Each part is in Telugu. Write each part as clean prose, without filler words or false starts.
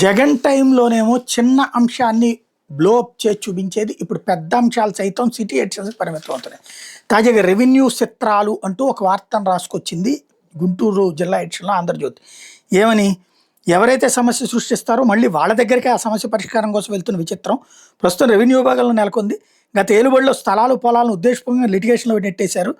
జగన్ టైంలోనేమో చిన్న అంశాన్ని బ్లోఅప్ చేసి చూపించేది. ఇప్పుడు పెద్ద అంశాలు సైతం సిటీ ఎడిషన్స్ పరిమితం అవుతున్నాయి. తాజాగా రెవెన్యూ చిత్రాలు అంటూ ఒక వార్తను రాసుకొచ్చింది గుంటూరు జిల్లా ఎడిషన్లో ఆంధ్రజ్యోతి. ఏమని, ఎవరైతే సమస్య సృష్టిస్తారో మళ్ళీ వాళ్ళ దగ్గరికి ఆ సమస్య పరిష్కారం కోసం వెళ్తున్న విచిత్రం ప్రస్తుతం రెవెన్యూ విభాగంలో నెలకొంది. గత ఏలుబడిలో స్థలాలు పొలాలను ఉద్దేశపూర్వకంగా లిటిగేషన్లో నెట్టేశారు.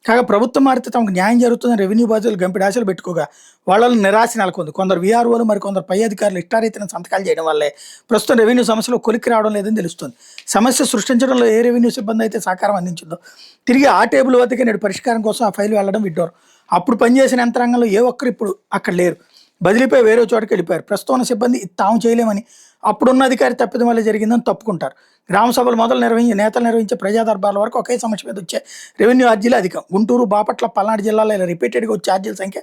కాగా ప్రభుత్వం మారితే తమకు న్యాయం జరుగుతుందని రెవెన్యూ బాధ్యులు గంపెడి ఆశలు పెట్టుకోగా వాళ్ళలో నిరాశ నెలకొంది. కొందరు వీఆర్ఓలు మరి కొందరు పై అధికారులు ఇష్టారీతిన సంతకాలు చేయడం వల్లే ప్రస్తుతం రెవెన్యూ సమస్యలో కొలిక్కి రావడం లేదని తెలుస్తుంది. సమస్య సృష్టించడంలో ఏ రెవెన్యూ సిబ్బంది అయితే సహకారం అందించిందో తిరిగి ఆ టేబుల్ వద్దకే నేడు పరిష్కారం కోసం ఆ ఫైల్ వెళ్ళడం విడ్డోరు. అప్పుడు పనిచేసిన యంత్రాంగంలో ఏ ఒక్కరు ఇప్పుడు అక్కడ లేరు, బదిలీపై వేరే చోటకి వెళ్ళిపోయారు. ప్రస్తుతం ఉన్న సిబ్బంది తాము చేయలేమని, అప్పుడున్న అధికారి తప్పిదం వల్ల జరిగిందని తప్పుకుంటారు. గ్రామ సభలు మొదలు నేతలు నిర్వహించే ప్రజా దర్బార్ల వరకు ఒకే సమస్య మీద వచ్చే రెవెన్యూ అర్జీలు అధికం. గుంటూరు, బాపట్ల, పల్నాడు జిల్లాలో ఇలా రిపీటెడ్గా వచ్చే అర్జీల సంఖ్య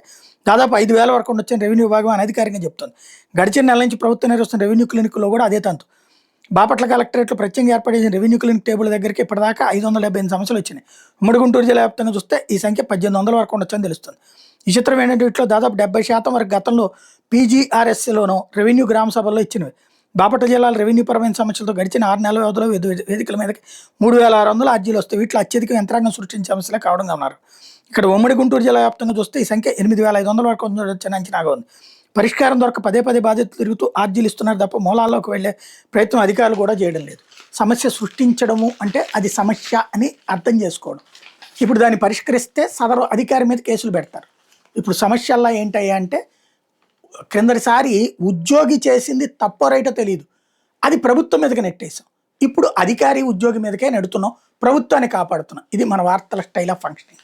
దాదాపు 5,000 వరకు ఉండొచ్చని రెవెన్యూ విభాగం అనధికారికంగా చెప్తుంది. గడిచిన నెల నుంచి ప్రభుత్వం నిర్వహిస్తున్న రెవెన్యూ క్లినిక్లో కూడా అదే తంతు. బాపట్ల కలెక్టరేట్లో ప్రత్యేకంగా ఏర్పాటు చేసిన రెవెన్యూ క్లినిక్ టేబుల్ దగ్గరికి ఇప్పటిదాకా 578 సమస్యలు వచ్చినాయి. ఉమ్మడి గుంటూరు జిల్లా వ్యాప్తంగా చూస్తే ఈ సంఖ్య 1,800 వరకు ఉండొచ్చని తెలుస్తుంది. ఈ చిత్రం ఏంటంటే వీటిలో దాదాపు 70% వరకు గతంలో పీజీఆర్ఎస్లోనూ రెవెన్యూ గ్రామ సభల్లో ఇచ్చినవి. బాపట్ల జిల్లాలో రెవెన్యూ పరమైన సమస్యలతో గడిచిన 6 నెలల వ్యవధిలో వేదికల మీదకి 3,600 అర్జీలు వస్తాయి. వీటిలో అత్యధిక యంత్రాంగం సృష్టించే సమస్యలే కావడంగా ఉన్నారు. ఇక్కడ ఉమ్మడి గుంటూరు జిల్లా వ్యాప్తంగా చూస్తే ఈ సంఖ్య 8,500 వరకు ఉండొచ్చని అంచనాగా ఉంది. పరిష్కారం దొరక పదే బాధ్యతలు తిరుగుతూ అర్జీలు ఇస్తున్నారు తప్ప మూలాల్లోకి వెళ్లే ప్రయత్నం అధికారులు కూడా చేయడం లేదు. సమస్య సృష్టించడము అంటే అది సమస్య అని అర్థం చేసుకోవడం. ఇప్పుడు దాన్ని పరిష్కరిస్తే సదరు అధికారి మీద కేసులు పెడతారు. ఇప్పుడు సమస్యల్లో ఏంటయ్యా అంటే, క్రిందటిసారి ఉద్యోగి చేసింది తప్పో రైటో తెలియదు, అది ప్రభుత్వం మీదకి నెట్టేసాం. ఇప్పుడు అధికారి ఉద్యోగి మీదకే నెడుతున్నాం, ప్రభుత్వాన్ని కాపాడుతున్నాం. ఇది మన వార్తల స్టైల్ ఆఫ్ ఫంక్షనింగ్.